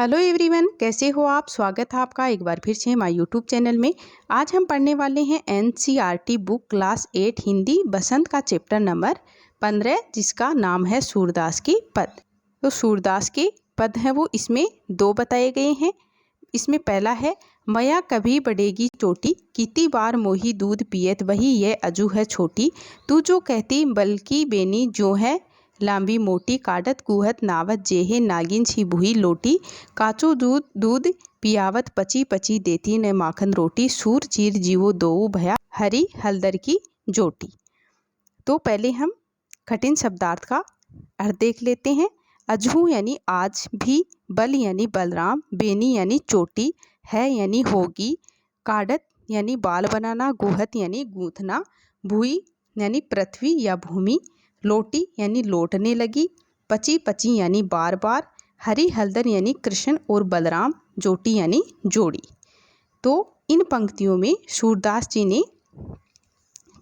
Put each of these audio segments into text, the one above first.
Hello everyone, कैसे हो आप। स्वागत है आपका एक बार फिर से हमारे यूट्यूब चैनल में। आज हम पढ़ने वाले हैं एनसीईआरटी बुक क्लास 8 हिंदी बसंत का चैप्टर नंबर 15, जिसका नाम है सूरदास के पद। तो सूरदास के पद हैं वो इसमें 2 बताए गए हैं। इसमें पहला है, मया कभी बढ़ेगी चोटी, कितनी बार मोही दूध पियत वही ये अजू है छोटी। तू जो कहती बल्कि बेनी जो है लांबी मोटी, काटत कुहत नावत जेहे नागिन सी भुई लोटी। काचो दूध दूध पियावत पची पची देती न माखन रोटी। सूर चीर जीवो दोऊ भया हरी हलदर की जोटी। तो पहले हम कठिन शब्दार्थ का अर्थ देख लेते हैं। अजहू यानी आज भी, बल यानी बलराम, बेनी यानी चोटी, है यानी होगी, काडत यानी बाल बनाना, गुहत यानी गूंथना, भुई यानी पृथ्वी या भूमि, लोटी यानी लौटने लगी, पची पची यानी बार बार, हरी हलदर यानी कृष्ण और बलराम, जोटी यानी जोड़ी। तो इन पंक्तियों में सूरदास जी ने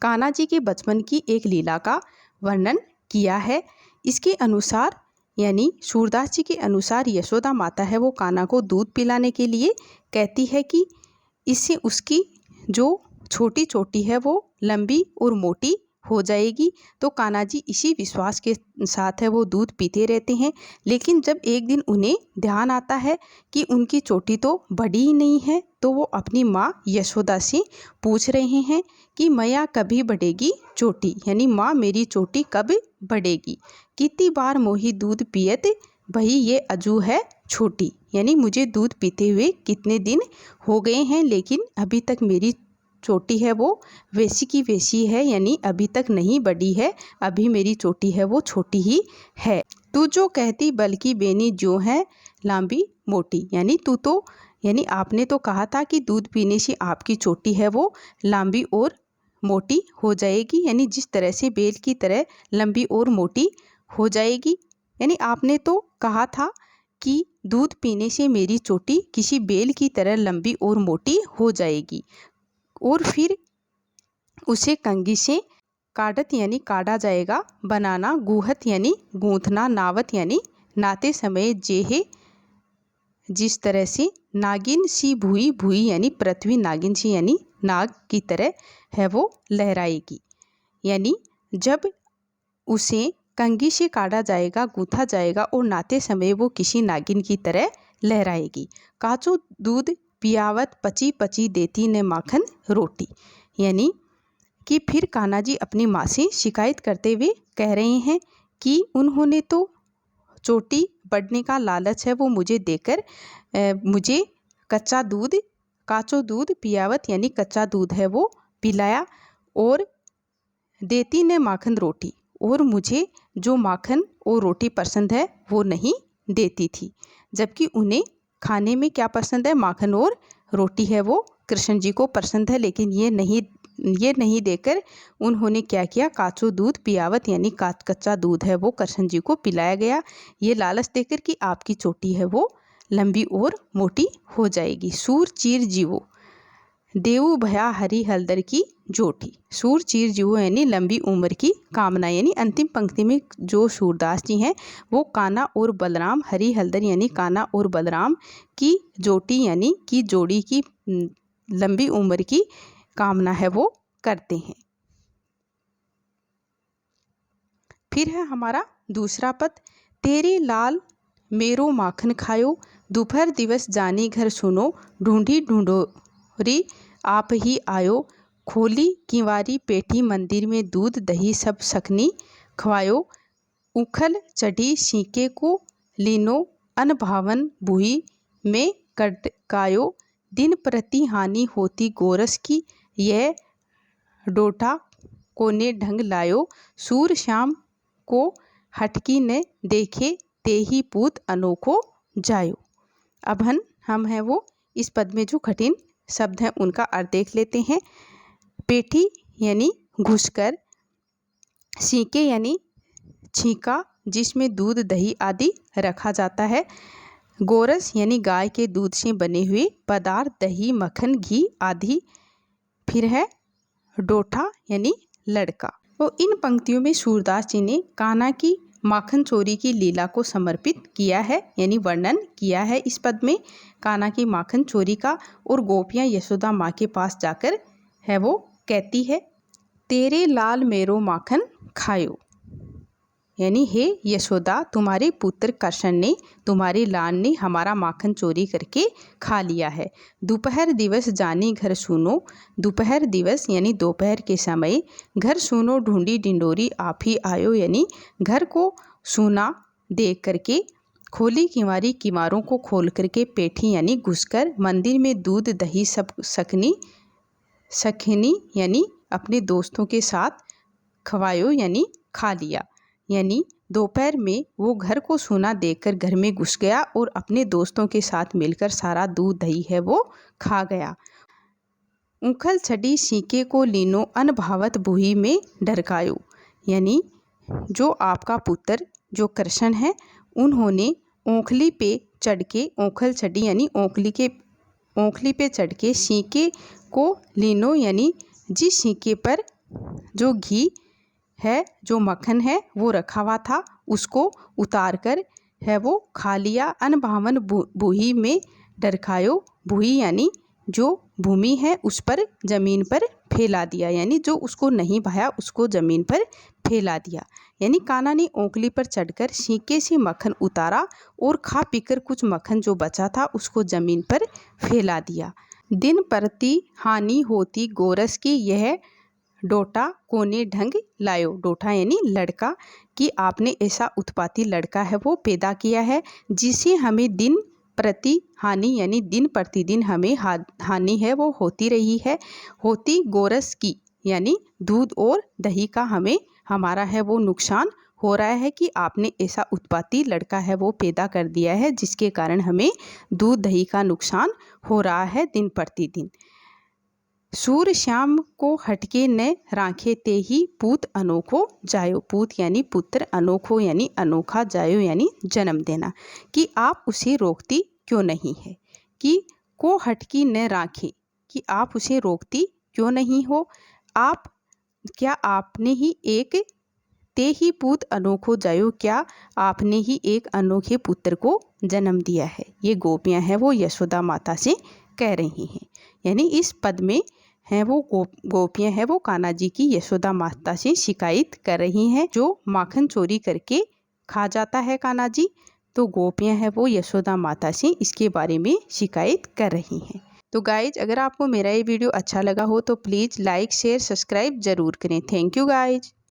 कान्हा जी के बचपन की एक लीला का वर्णन किया है। इसके अनुसार यानी सूरदास जी के अनुसार यशोदा माता है वो कान्हा को दूध पिलाने के लिए कहती है कि इससे उसकी जो छोटी चोटी है वो लंबी और मोटी हो जाएगी। तो कान्हा जी इसी विश्वास के साथ है वो दूध पीते रहते हैं। लेकिन जब एक दिन उन्हें ध्यान आता है कि उनकी चोटी तो बड़ी ही नहीं है, तो वो अपनी माँ यशोदा से पूछ रहे हैं कि मैया कभी बढ़ेगी चोटी, यानी माँ मेरी चोटी कब बढ़ेगी। कितनी बार मोही दूध पियत वही ये अजू है छोटी, यानी मुझे दूध पीते हुए कितने दिन हो गए हैं, लेकिन अभी तक मेरी चोटी है वो वैसी की वैसी है, यानी अभी तक नहीं बढ़ी है, अभी मेरी चोटी है वो छोटी ही है। तू जो कहती बल्कि बेनी जो है लांबी मोटी, यानी तू तो यानी आपने तो कहा था कि दूध पीने से आपकी चोटी है वो लांबी और मोटी हो जाएगी, यानी जिस तरह से बेल की तरह लंबी और मोटी हो जाएगी। यानी आपने तो कहा था कि दूध पीने से मेरी चोटी किसी बेल की तरह लंबी और मोटी हो जाएगी। और फिर उसे कंघी से काटत यानी काटा जाएगा, बनाना, गुहत यानी गूंथना, नावत यानी नाते समय, जेहे जिस तरह से, नागिन सी भुई, भुई यानी पृथ्वी, नागिन सी यानी नाग की तरह है वो लहराएगी, यानी जब उसे कंघी से काटा जाएगा, गूंथा जाएगा और नाते समय वो किसी नागिन की तरह लहराएगी। काचो दूध पियावत पची पची देती ने माखन रोटी, यानी कि फिर कान्हा जी अपनी माँ से शिकायत करते हुए कह रहे हैं कि उन्होंने तो चोटी बढ़ने का लालच है वो मुझे देकर मुझे कच्चा दूध, काचो दूध पियावत यानी कच्चा दूध है वो पिलाया, और देती ने माखन रोटी, और मुझे जो माखन और रोटी पसंद है वो नहीं देती थी। जबकि उन्हें खाने में क्या पसंद है, माखन और रोटी है वो कृष्ण जी को पसंद है, लेकिन ये नहीं देकर उन्होंने क्या किया, काचो दूध पियावत यानी कच्चा दूध है वो कृष्ण जी को पिलाया गया, ये लालच देकर कि आपकी चोटी है वो लंबी और मोटी हो जाएगी। सूर चीर जीवो देऊ भया हरी हलदर की जोटी। सूर चीर जीवो यानी लंबी उम्र की कामना, यानी अंतिम पंक्ति में जो सूरदास जी हैं वो कान्हा और बलराम, हरी हलदर यानी कान्हा और बलराम की जोटी यानी कि जोड़ी की लंबी उम्र की कामना है वो करते हैं। फिर है हमारा दूसरा पद, तेरे लाल मेरो माखन खायो, दोपहर दिवस जानी घर सुनो, ढूंढी ढूंढोरी आप ही आयो, खोली किवारी पेठी मंदिर में दूध दही सब सखनी खवायो, उखल चढ़ी सीके को लीनो अनभावन भुई में कटकायो, दिन प्रति हानि होती गोरस की यह डोटा कोने ढंग लायो, सूर श्याम को हटकी ने देखे ते ही पूत अनोखो जायो। अब हम हैं वो इस पद में जो कठिन शब्द हैं उनका अर्थ देख लेते हैं। पेठी यानी घुसकर, सीके यानी छीका जिसमें दूध दही आदि रखा जाता है, गोरस यानी गाय के दूध से बने हुए पदार्थ, दही मक्खन घी आदि, फिर है डोठा यानी लड़का। तो इन पंक्तियों में सूरदास जी ने कान्हा की माखन चोरी की लीला को समर्पित किया है, यानी वर्णन किया है इस पद में कान्हा की माखन चोरी का। और गोपियाँ यशोदा माँ के पास जाकर है वो कहती है, तेरे लाल मेरो माखन खायो, यानी हे यशोदा, तुम्हारे पुत्र कृष्ण ने, तुम्हारे लाल ने हमारा माखन चोरी करके खा लिया है। दोपहर दिवस जानी घर सुनो, दोपहर दिवस यानी दोपहर के समय, घर सुनो ढूंढी डिंडोरी आप ही आयो, यानी घर को सूना देख करके खोली किवारी, किवारों को खोल करके पेठी यानी घुसकर, मंदिर में दूध दही सब सखनी यानी अपने दोस्तों के साथ खवायो, यानी खा लिया। यानी दोपहर में वो घर को सूना देखकर घर में घुस गया और अपने दोस्तों के साथ मिलकर सारा दूध दही है वो खा गया। उखल छड़ी सीके को लीनो अनभावत बुही में ढरकायो, यानी जो आपका पुत्र जो कृष्ण है, उन्होंने ओखली पे चढ़ के, ओखल छड़ी यानी ओखली पे चढ़ के सीके को लीनो, यानी जिस सीके पर जो घी है, जो मक्खन है वो रखा हुआ था, उसको उतार कर है वो खा लिया। अनभावन भूही में डरखायो, भूही यानी जो भूमि है उस पर जमीन पर फैला दिया, यानी जो उसको नहीं भाया उसको जमीन पर फैला दिया। यानी कान्हा ने ओंकली पर चढ़कर सीके से मक्खन उतारा और खा पीकर कुछ मक्खन जो बचा था उसको जमीन पर फैला दिया। दिन प्रति हानि होती गोरस की, यह डोटा कोने ढंग लायो, डोटा यानी लड़का, कि आपने ऐसा उत्पाती लड़का है वो पैदा किया है जिसे हमें दिन प्रति हानि यानी दिन प्रतिदिन हमें हानि है वो होती रही है। होती गोरस की यानी दूध और दही का हमारा है वो नुकसान हो रहा है कि आपने ऐसा उत्पाती लड़का है वो पैदा कर दिया है जिसके कारण हमें दूध दही का नुकसान हो रहा है दिन प्रतिदिन। सूर श्याम को हटके न राखे ते ही पूत अनोखो जायो, पूत यानी पुत्र, अनोखो यानी अनोखा, जायो यानी जन्म देना, कि आप उसे रोकती क्यों नहीं है, कि को हटकी न राखे, कि आप उसे रोकती क्यों नहीं हो, आप क्या आपने ही एक ते ही पूत अनोखो जायो, क्या आपने ही एक अनोखे पुत्र को जन्म दिया है। ये गोपियाँ हैं वो यशोदा माता से कह रही हैं, यानी इस पद में हैं वो गोपियाँ हैं वो कान्हा जी की यशोदा माता से शिकायत कर रही हैं, जो माखन चोरी करके खा जाता है कान्हा जी, तो गोपियाँ हैं वो यशोदा माता से इसके बारे में शिकायत कर रही हैं। तो गाइज, अगर आपको मेरा ये वीडियो अच्छा लगा हो तो प्लीज़ लाइक शेयर सब्सक्राइब ज़रूर करें। Thank you guys.